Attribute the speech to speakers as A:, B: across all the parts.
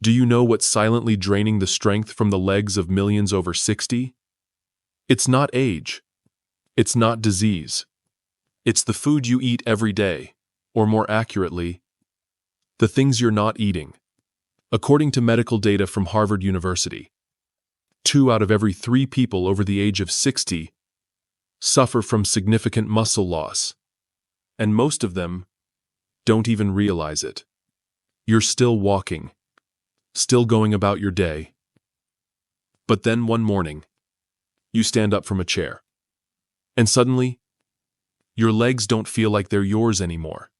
A: Do you know what's silently draining the strength from the legs of millions over 60? It's not age. It's not disease. It's the food you eat every day, or more accurately, the things you're not eating. According to medical data from Harvard University, 2 out of every 3 people over the age of 60 suffer from significant muscle loss, and most of them don't even realize it. You're still walking, still going about your day. But then one morning, you stand up from a chair, and suddenly, your legs don't feel like they're yours anymore.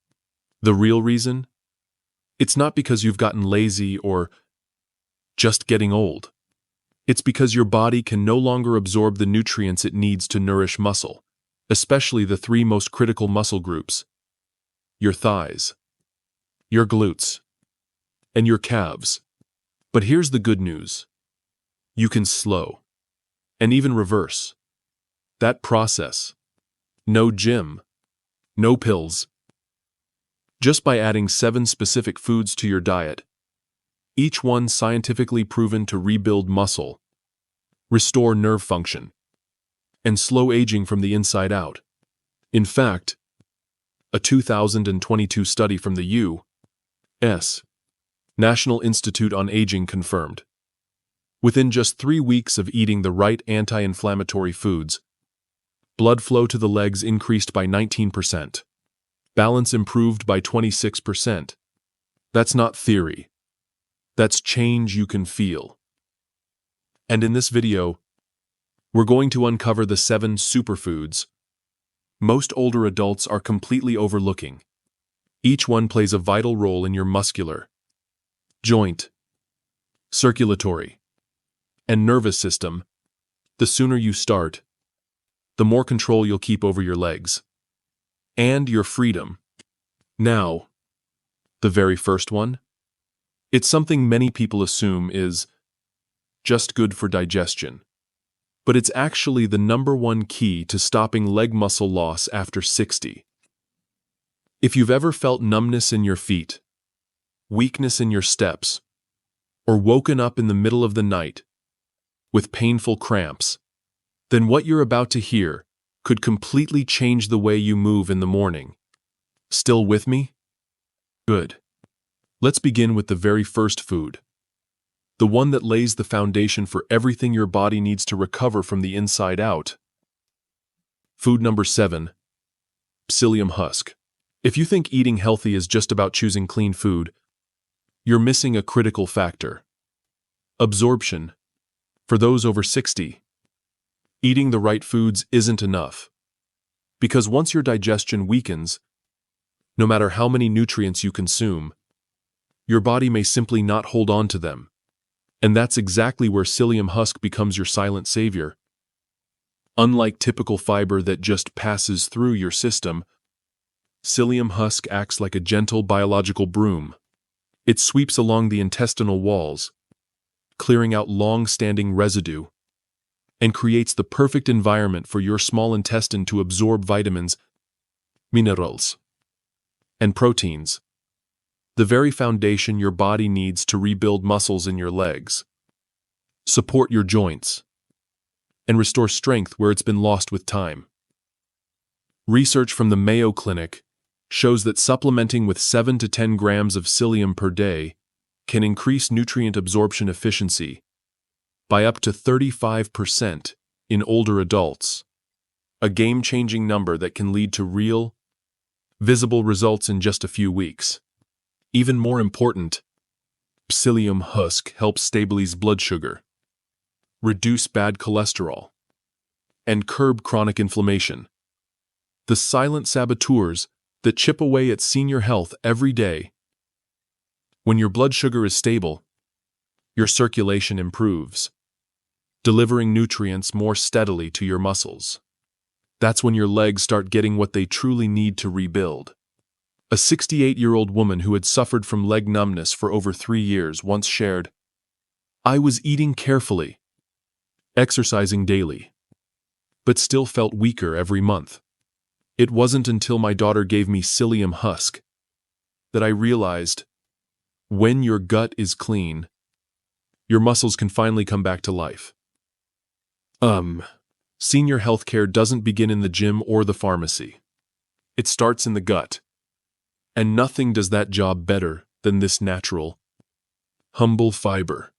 A: The real reason? It's not because you've gotten lazy or just getting old. It's because your body can no longer absorb the nutrients it needs to nourish muscle, especially the 3 most critical muscle groups: your thighs, your glutes, and your calves. But here's the good news. You can slow, and even reverse, that process. No gym, no pills. Just by adding 7 specific foods to your diet, each one scientifically proven to rebuild muscle, restore nerve function, and slow aging from the inside out. In fact, a 2022 study from the U.S. National Institute on Aging confirmed, within just 3 weeks of eating the right anti-inflammatory foods, blood flow to the legs increased by 19%. Balance improved by 26%. That's not theory. That's change you can feel. And in this video, we're going to uncover the 7 superfoods most older adults are completely overlooking. Each one plays a vital role in your muscular, joint, circulatory, and nervous system. The sooner you start, the more control you'll keep over your legs and your freedom. Now, the very first one. It's something many people assume is just good for digestion, but it's actually the #1 key to stopping leg muscle loss after 60. If you've ever felt numbness in your feet, weakness in your steps, or woken up in the middle of the night with painful cramps, then what you're about to hear could completely change the way you move in the morning. Still with me? Good. Let's begin with the very first food, the one that lays the foundation for everything your body needs to recover from the inside out. Food number 7, psyllium husk. If you think eating healthy is just about choosing clean food, you're missing a critical factor: absorption. For those over 60, eating the right foods isn't enough, because once your digestion weakens, no matter how many nutrients you consume, your body may simply not hold on to them. And that's exactly where psyllium husk becomes your silent savior. Unlike typical fiber that just passes through your system, psyllium husk acts like a gentle biological broom. It sweeps along the intestinal walls, clearing out long-standing residue, and creates the perfect environment for your small intestine to absorb vitamins, minerals, and proteins, the very foundation your body needs to rebuild muscles in your legs, support your joints, and restore strength where it's been lost with time. Research from the Mayo Clinic shows that supplementing with 7 to 10 grams of psyllium per day can increase nutrient absorption efficiency by up to 35% in older adults, a game-changing number that can lead to real, visible results in just a few weeks. Even more important, psyllium husk helps stabilize blood sugar, reduce bad cholesterol, and curb chronic inflammation. The silent saboteurs that chip away at senior health every day. When your blood sugar is stable, your circulation improves, delivering nutrients more steadily to your muscles. That's when your legs start getting what they truly need to rebuild. A 68-year-old woman who had suffered from leg numbness for over 3 years once shared, "I was eating carefully, exercising daily, but still felt weaker every month. It wasn't until my daughter gave me psyllium husk that I realized When your gut is clean, your muscles can finally come back to life. Senior healthcare doesn't begin in the gym or the pharmacy. It starts in the gut. And nothing does that job better than this natural, humble fiber.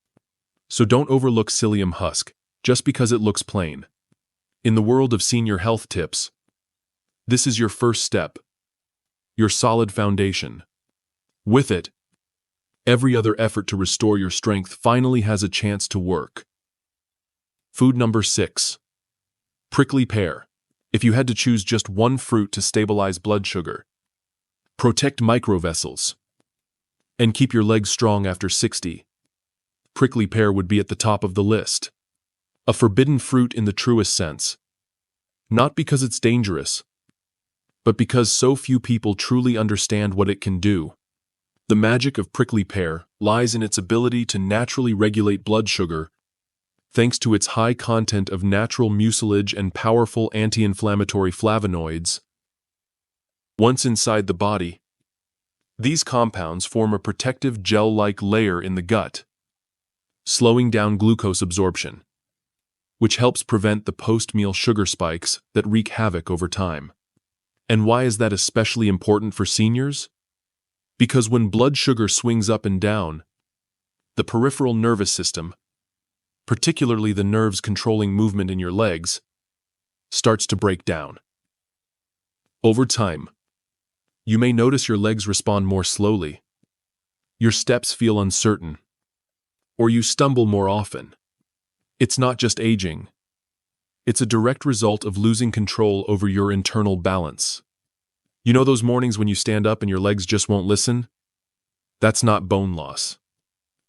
A: So don't overlook psyllium husk just because it looks plain. In the world of senior health tips, this is your first step, your solid foundation. With it, every other effort to restore your strength finally has a chance to work. Food number 6. Prickly pear. If you had to choose just one fruit to stabilize blood sugar, protect microvessels, and keep your legs strong after 60, prickly pear would be at the top of the list. A forbidden fruit in the truest sense. Not because it's dangerous, but because so few people truly understand what it can do. The magic of prickly pear lies in its ability to naturally regulate blood sugar, thanks to its high content of natural mucilage and powerful anti-inflammatory flavonoids. Once inside the body, these compounds form a protective gel-like layer in the gut, slowing down glucose absorption, which helps prevent the post-meal sugar spikes that wreak havoc over time. And why is that especially important for seniors? Because when blood sugar swings up and down, the peripheral nervous system, particularly the nerves controlling movement in your legs, starts to break down. Over time, you may notice your legs respond more slowly, your steps feel uncertain, or you stumble more often. It's not just aging. It's a direct result of losing control over your internal balance. You know those mornings when you stand up and your legs just won't listen? That's not bone loss.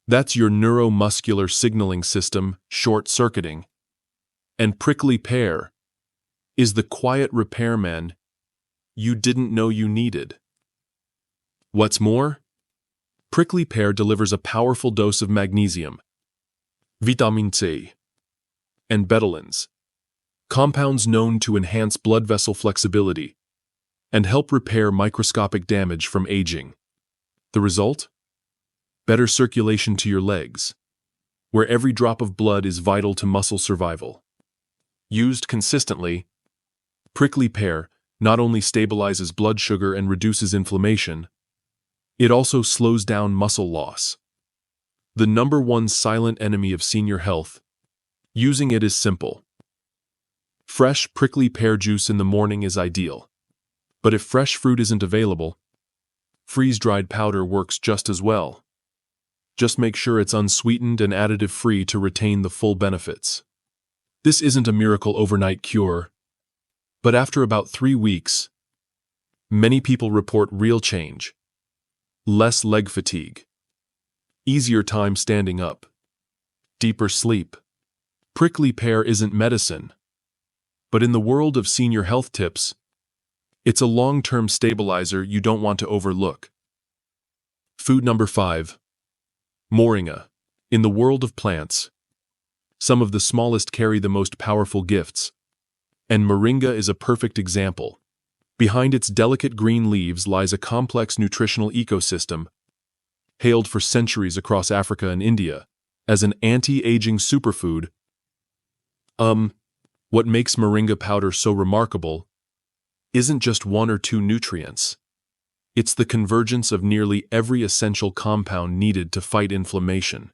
A: That's your neuromuscular signaling system short-circuiting. And prickly pear is the quiet repairman you didn't know you needed. What's more, prickly pear delivers a powerful dose of magnesium, vitamin C, and betalains, compounds known to enhance blood vessel flexibility and help repair microscopic damage from aging. The result? Better circulation to your legs, where every drop of blood is vital to muscle survival. Used consistently, prickly pear not only stabilizes blood sugar and reduces inflammation, it also slows down muscle loss. The number one silent enemy of senior health. Using it is simple. Fresh prickly pear juice in the morning is ideal. But if fresh fruit isn't available, freeze-dried powder works just as well. Just make sure it's unsweetened and additive-free to retain the full benefits. This isn't a miracle overnight cure, but after about 3 weeks, many people report real change. Less leg fatigue, easier time standing up, deeper sleep. Prickly pear isn't medicine, but in the world of senior health tips, it's a long-term stabilizer you don't want to overlook. Food number 5. Moringa. In the world of plants, some of the smallest carry the most powerful gifts, and moringa is a perfect example. Behind its delicate green leaves lies a complex nutritional ecosystem, hailed for centuries across Africa and India as an anti-aging superfood. What makes moringa powder so remarkable isn't just 1 or 2 nutrients. It's the convergence of nearly every essential compound needed to fight inflammation,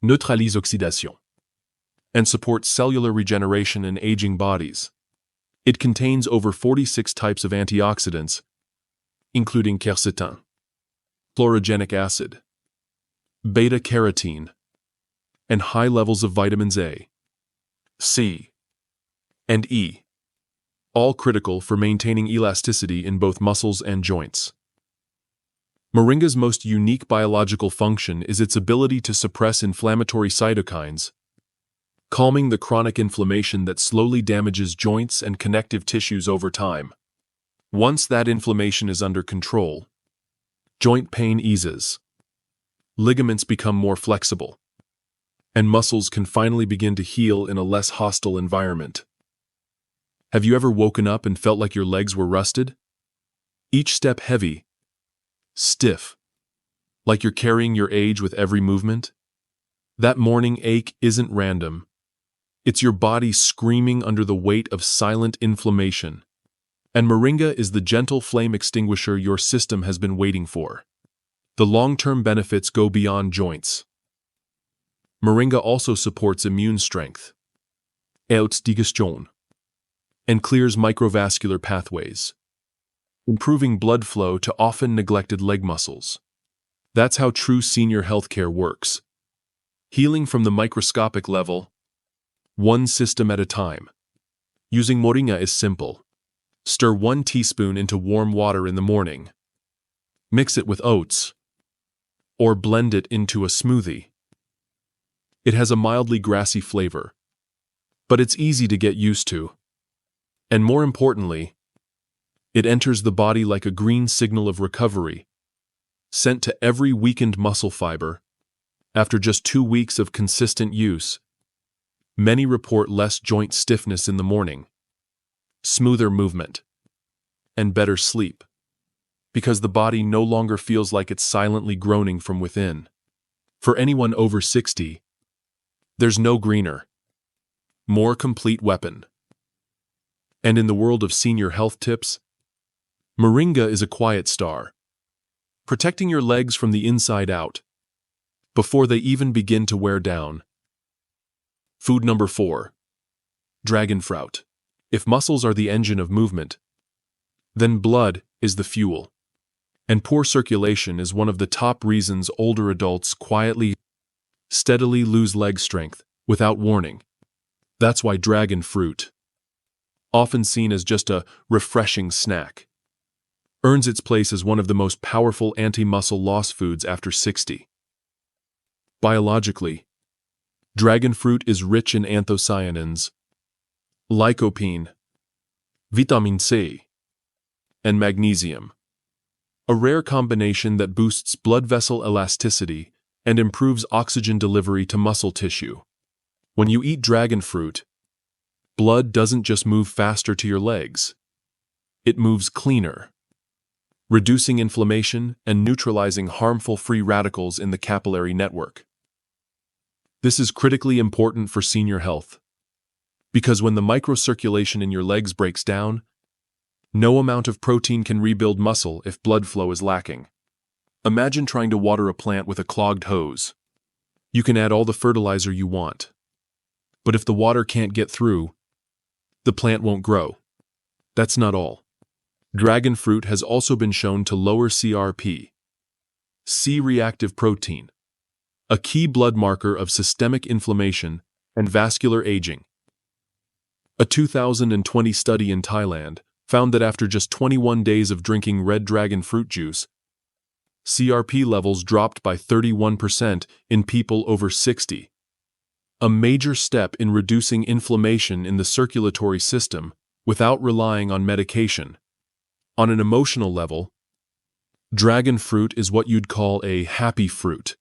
A: neutralise oxydation, and support cellular regeneration in aging bodies. It contains over 46 types of antioxidants, including quercetin, chlorogenic acid, beta-carotene, and high levels of vitamins A, C, and E, all critical for maintaining elasticity in both muscles and joints. Moringa's most unique biological function is its ability to suppress inflammatory cytokines, calming the chronic inflammation that slowly damages joints and connective tissues over time. Once that inflammation is under control, joint pain eases, ligaments become more flexible, and muscles can finally begin to heal in a less hostile environment. Have you ever woken up and felt like your legs were rusted? Each step heavy, stiff, like you're carrying your age with every movement? That morning ache isn't random. It's your body screaming under the weight of silent inflammation. And moringa is the gentle flame extinguisher your system has been waiting for. The long-term benefits go beyond joints. Moringa also supports immune strength, helps digestion, and clears microvascular pathways, improving blood flow to often neglected leg muscles. That's how true senior healthcare works. Healing from the microscopic level, one system at a time. Using moringa is simple. Stir 1 teaspoon into warm water in the morning. Mix it with oats, or blend it into a smoothie. It has a mildly grassy flavor, but it's easy to get used to. And more importantly, it enters the body like a green signal of recovery, sent to every weakened muscle fiber. After just 2 weeks of consistent use, many report less joint stiffness in the morning, smoother movement, and better sleep, because the body no longer feels like it's silently groaning from within. For anyone over 60, there's no greener, more complete weapon. And in the world of senior health tips, moringa is a quiet star, protecting your legs from the inside out, before they even begin to wear down. Food number 4. Dragon fruit. If muscles are the engine of movement, then blood is the fuel. And poor circulation is one of the top reasons older adults quietly, steadily lose leg strength without warning. That's why dragon fruit, often seen as just a refreshing snack, earns its place as one of the most powerful anti-muscle loss foods after 60. Biologically, dragon fruit is rich in anthocyanins, lycopene, vitamin C, and magnesium, a rare combination that boosts blood vessel elasticity and improves oxygen delivery to muscle tissue. When you eat dragon fruit, blood doesn't just move faster to your legs, it moves cleaner, reducing inflammation and neutralizing harmful free radicals in the capillary network. This is critically important for senior health, because when the microcirculation in your legs breaks down, no amount of protein can rebuild muscle if blood flow is lacking. Imagine trying to water a plant with a clogged hose. You can add all the fertilizer you want, but if the water can't get through, the plant won't grow. That's not all. Dragon fruit has also been shown to lower CRP, C-reactive protein, a key blood marker of systemic inflammation and vascular aging. A 2020 study in Thailand found that after just 21 days of drinking red dragon fruit juice, CRP levels dropped by 31% in people over 60. A major step in reducing inflammation in the circulatory system without relying on medication. On an emotional level, dragon fruit is what you'd call a happy fruit.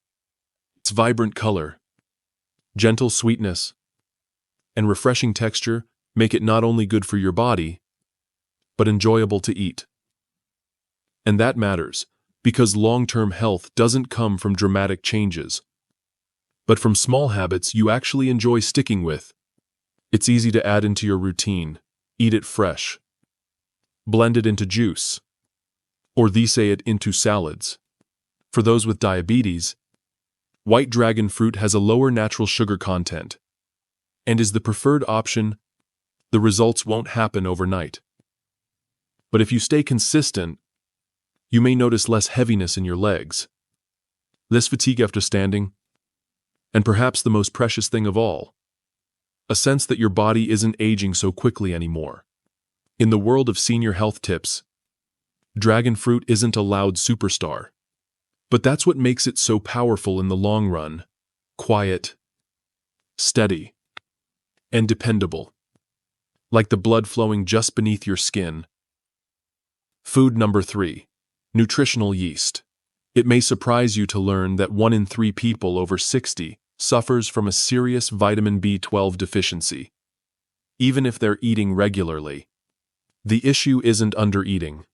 A: Its vibrant color, gentle sweetness, and refreshing texture make it not only good for your body, but enjoyable to eat. And that matters, because long-term health doesn't come from dramatic changes, but from small habits you actually enjoy sticking with. It's easy to add into your routine. Eat it fresh, blend it into juice, or say it into salads. For those with diabetes, white dragon fruit has a lower natural sugar content and is the preferred option. The results won't happen overnight, but if you stay consistent, you may notice less heaviness in your legs, less fatigue after standing, and perhaps the most precious thing of all, a sense that your body isn't aging so quickly anymore. In the world of senior health tips, dragon fruit isn't a loud superstar, but that's what makes it so powerful in the long run: quiet, steady, and dependable, like the blood flowing just beneath your skin. Food number 3. Nutritional yeast. It may surprise you to learn that 1 in 3 people over 60 suffers from a serious vitamin B12 deficiency, even if they're eating regularly. The issue isn't undereating,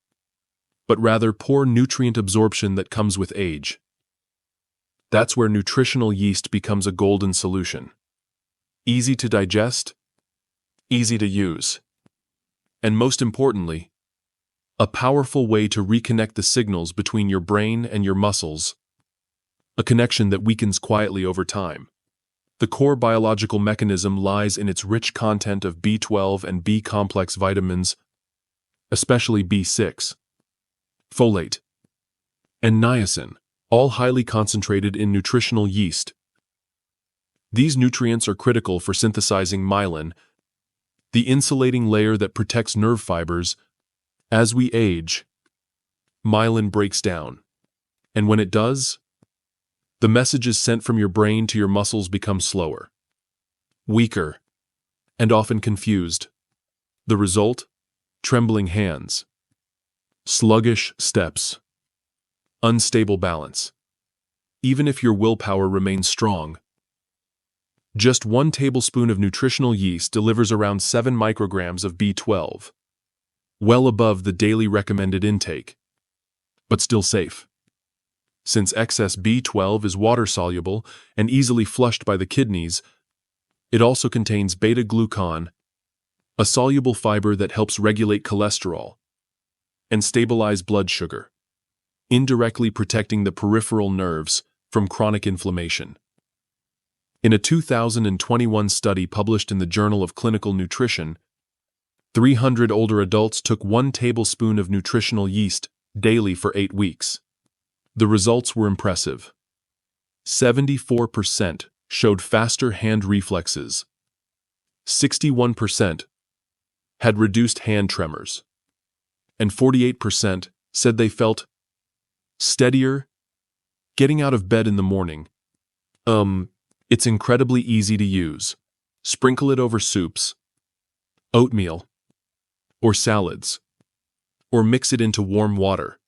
A: but rather poor nutrient absorption that comes with age. That's where nutritional yeast becomes a golden solution. Easy to digest, easy to use, and most importantly, a powerful way to reconnect the signals between your brain and your muscles, a connection that weakens quietly over time. The core biological mechanism lies in its rich content of B12 and B-complex vitamins, especially B6, folate, and niacin, all highly concentrated in nutritional yeast. These nutrients are critical for synthesizing myelin, the insulating layer that protects nerve fibers. As we age, myelin breaks down, and when it does, the messages sent from your brain to your muscles become slower, weaker, and often confused. The result? Trembling hands, sluggish steps, unstable balance. Even if your willpower remains strong, just 1 tablespoon of nutritional yeast delivers around 7 micrograms of B12, well above the daily recommended intake, but still safe. Since excess B12 is water-soluble and easily flushed by the kidneys, it also contains beta-glucan, a soluble fiber that helps regulate cholesterol and stabilize blood sugar, indirectly protecting the peripheral nerves from chronic inflammation. In a 2021 study published in the Journal of Clinical Nutrition, 300 older adults took 1 tablespoon of nutritional yeast daily for 8 weeks. The results were impressive. 74% showed faster hand reflexes. 61% had reduced hand tremors. And 48% said they felt steadier getting out of bed in the morning. It's incredibly easy to use. Sprinkle it over soups, oatmeal, or salads, or mix it into warm water.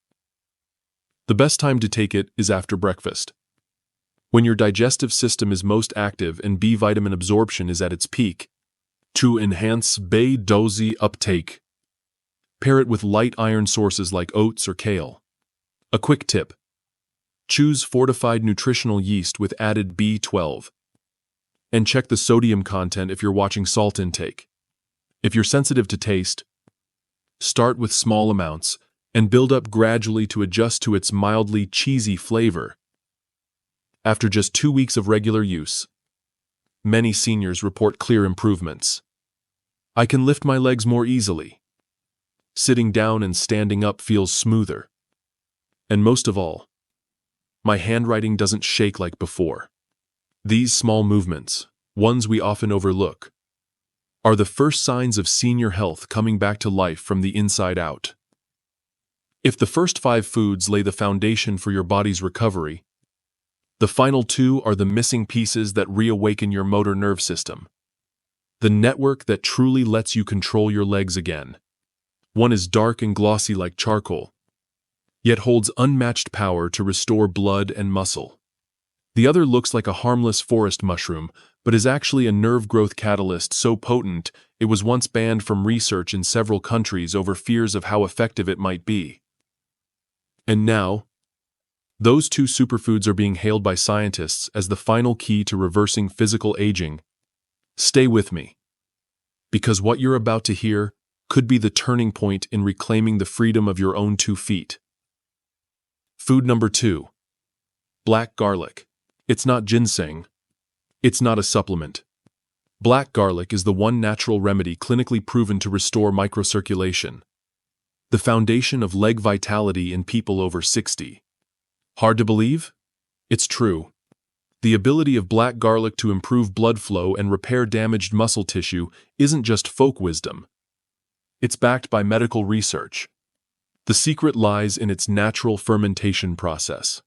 A: The best time to take it is after breakfast, when your digestive system is most active and B vitamin absorption is at its peak. To enhance B12 uptake, pair it with light iron sources like oats or kale. A quick tip: choose fortified nutritional yeast with added B12. And check the sodium content if you're watching salt intake. If you're sensitive to taste, start with small amounts and build up gradually to adjust to its mildly cheesy flavor. After just 2 weeks of regular use, many seniors report clear improvements. I can lift my legs more easily. Sitting down and standing up feels smoother. And most of all, my handwriting doesn't shake like before. These small movements, ones we often overlook, are the first signs of senior health coming back to life from the inside out. If the first 5 foods lay the foundation for your body's recovery, the final 2 are the missing pieces that reawaken your motor nerve system, the network that truly lets you control your legs again. One is dark and glossy like charcoal, yet holds unmatched power to restore blood and muscle. The other looks like a harmless forest mushroom, but is actually a nerve growth catalyst so potent it was once banned from research in several countries over fears of how effective it might be. And now, those 2 superfoods are being hailed by scientists as the final key to reversing physical aging. Stay with me, because what you're about to hear could be the turning point in reclaiming the freedom of your own 2 feet. Food number 2. Black garlic. It's not ginseng. It's not a supplement. Black garlic is the one natural remedy clinically proven to restore microcirculation, the foundation of leg vitality in people over 60. Hard to believe? It's true. The ability of black garlic to improve blood flow and repair damaged muscle tissue isn't just folk wisdom. It's backed by medical research. The secret lies in its natural fermentation process.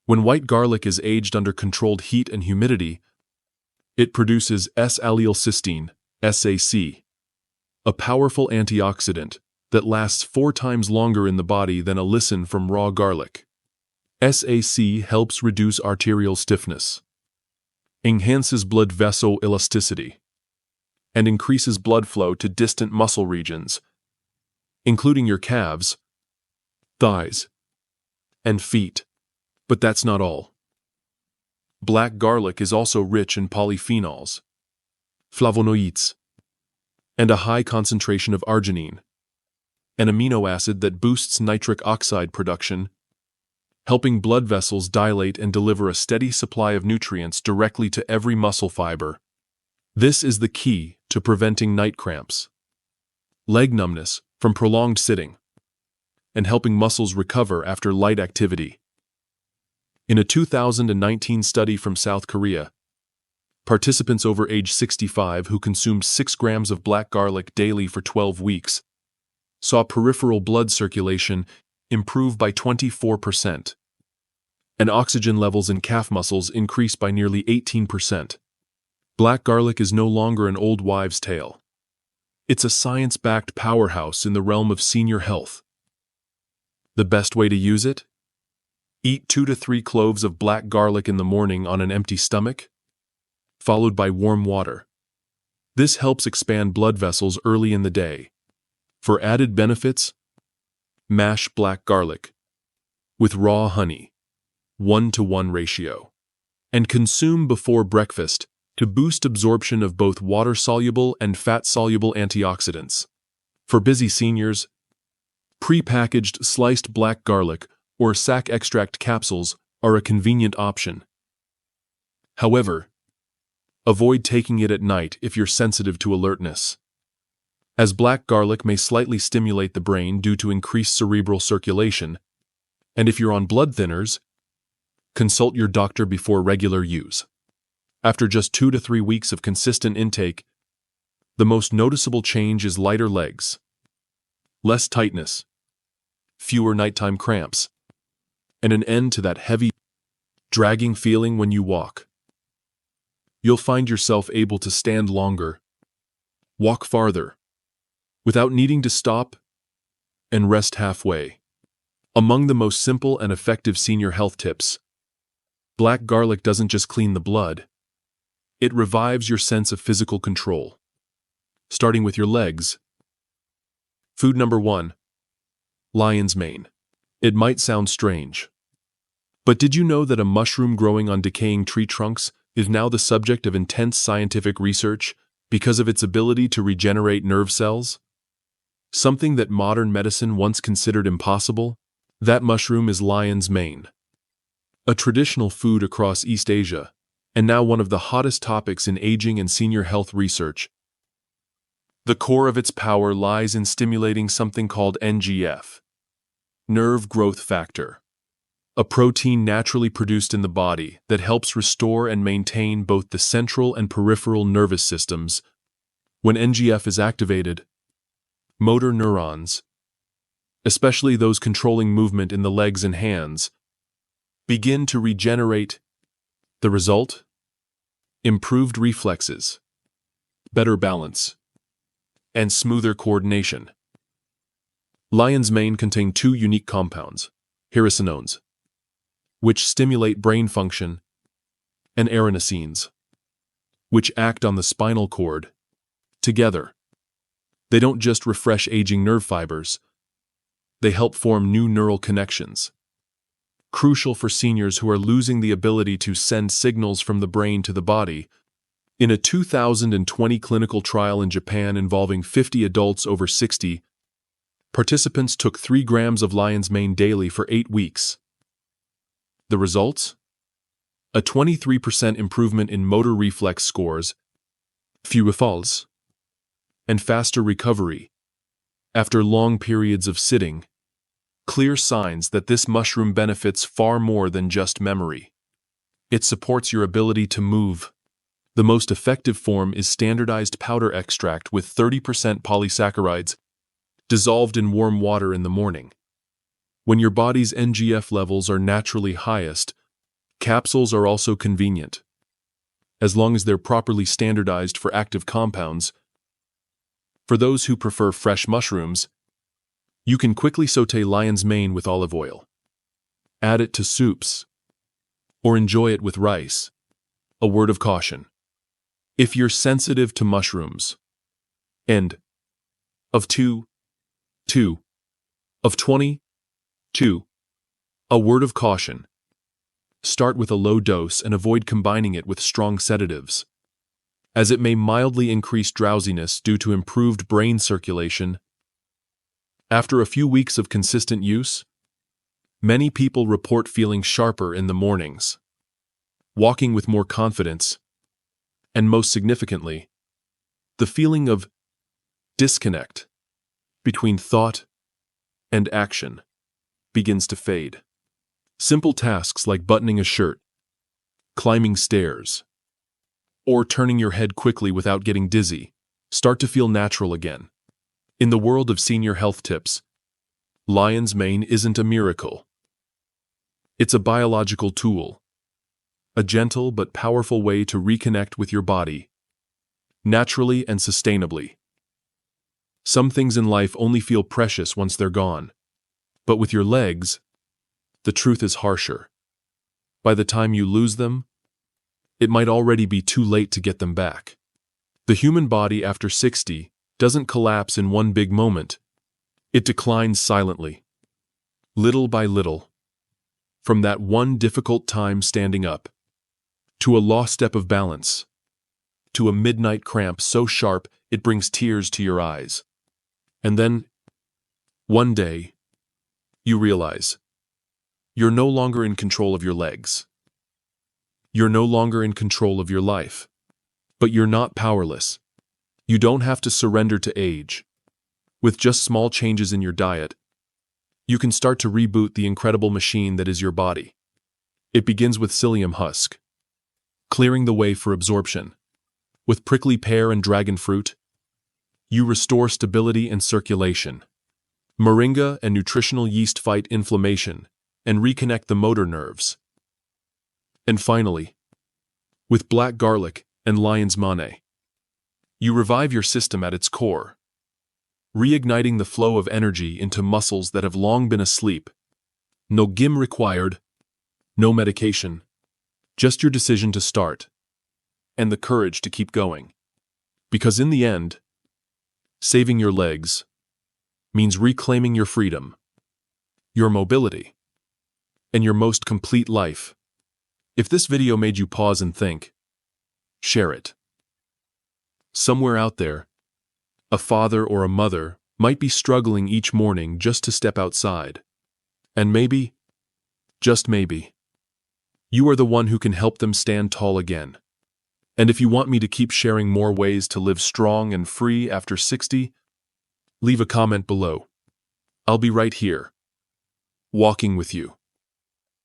A: When white garlic is aged under controlled heat and humidity, it produces S-allylcysteine, SAC, a powerful antioxidant that lasts 4 times longer in the body than allicin from raw garlic. SAC helps reduce arterial stiffness, enhances blood vessel elasticity, and increases blood flow to distant muscle regions, including your calves, thighs, and feet. But that's not all. Black garlic is also rich in polyphenols, flavonoids, and a high concentration of arginine, an amino acid that boosts nitric oxide production, helping blood vessels dilate and deliver a steady supply of nutrients directly to every muscle fiber. This is the key to preventing night cramps, leg numbness from prolonged sitting, and helping muscles recover after light activity. In a 2019 study from South Korea, participants over age 65 who consumed 6 grams of black garlic daily for 12 weeks saw peripheral blood circulation improve by 24%, and oxygen levels in calf muscles increase by nearly 18%. Black garlic is no longer an old wives' tale. It's a science-backed powerhouse in the realm of senior health. The best way to use it? Eat 2 to 3 cloves of black garlic in the morning on an empty stomach, followed by warm water. This helps expand blood vessels early in the day. For added benefits, mash black garlic with raw honey, 1-to-1 ratio, and consume before breakfast to boost absorption of both water-soluble and fat-soluble antioxidants. For busy seniors, pre-packaged sliced black garlic or sac extract capsules are a convenient option. However, avoid taking it at night if you're sensitive to alertness, as black garlic may slightly stimulate the brain due to increased cerebral circulation, and if you're on blood thinners, consult your doctor before regular use. After just 2 to 3 weeks of consistent intake, the most noticeable change is lighter legs, less tightness, fewer nighttime cramps, and an end to that heavy, dragging feeling when you walk. You'll find yourself able to stand longer, walk farther, without needing to stop and rest halfway. Among the most simple and effective senior health tips, black garlic doesn't just clean the blood, it revives your sense of physical control. Starting with your legs. Food number 1. Lion's mane. It might sound strange, but did you know that a mushroom growing on decaying tree trunks is now the subject of intense scientific research because of its ability to regenerate nerve cells? Something that modern medicine once considered impossible? That mushroom is lion's mane, a traditional food across East Asia, and now one of the hottest topics in aging and senior health research. The core of its power lies in stimulating something called NGF, nerve growth factor, a protein naturally produced in the body that helps restore and maintain both the central and peripheral nervous systems. When NGF is activated, motor neurons, especially those controlling movement in the legs and hands, begin to regenerate. The result? Improved reflexes, better balance, and smoother coordination. Lion's mane contain 2 unique compounds, hirosinones, which stimulate brain function, and arenosines, which act on the spinal cord. Together, they don't just refresh aging nerve fibers, they help form new neural connections, crucial for seniors who are losing the ability to send signals from the brain to the body. In a 2020 clinical trial in Japan involving 50 adults over 60, participants took 3 grams of lion's mane daily for 8 weeks. The results? A 23% improvement in motor reflex scores, fewer falls, and faster recovery after long periods of sitting. Clear signs that this mushroom benefits far more than just memory. It supports your ability to move. The most effective form is standardized powder extract with 30% polysaccharides dissolved in warm water in the morning. When your body's NGF levels are naturally highest, capsules are also convenient, as long as they're properly standardized for active compounds. For those who prefer fresh mushrooms, you can quickly sauté lion's mane with olive oil, add it to soups, or enjoy it with rice. A word of caution: if you're sensitive to mushrooms. End of 2 of 22. A word of caution: start with a low dose and avoid combining it with strong sedatives, as it may mildly increase drowsiness due to improved brain circulation. After a few weeks of consistent use, many people report feeling sharper in the mornings, walking with more confidence, and most significantly, the feeling of disconnect between thought and action begins to fade. Simple tasks like buttoning a shirt, climbing stairs, or turning your head quickly without getting dizzy start to feel natural again. In the world of senior health tips, lion's mane isn't a miracle. It's a biological tool, a gentle but powerful way to reconnect with your body, naturally and sustainably. Some things in life only feel precious once they're gone, but with your legs, the truth is harsher. By the time you lose them, it might already be too late to get them back. The human body after 60 doesn't collapse in one big moment. It declines silently, little by little, from that one difficult time standing up, to a lost step of balance, to a midnight cramp so sharp it brings tears to your eyes. And then, one day, you realize you're no longer in control of your legs. You're no longer in control of your life. But you're not powerless. You don't have to surrender to age. With just small changes in your diet, you can start to reboot the incredible machine that is your body. It begins with psyllium husk, clearing the way for absorption. With prickly pear and dragon fruit, you restore stability and circulation. Moringa and nutritional yeast fight inflammation and reconnect the motor nerves. And finally, with black garlic and lion's mane, you revive your system at its core, reigniting the flow of energy into muscles that have long been asleep. No gym required, no medication, just your decision to start, and the courage to keep going. Because in the end, saving your legs means reclaiming your freedom, your mobility, and your most complete life. If this video made you pause and think, share it. Somewhere out there, a father or a mother might be struggling each morning just to step outside. And maybe, just maybe, you are the one who can help them stand tall again. And if you want me to keep sharing more ways to live strong and free after 60, leave a comment below. I'll be right here, walking with you,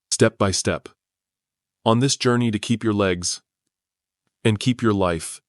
A: step by step, on this journey to keep your legs and keep your life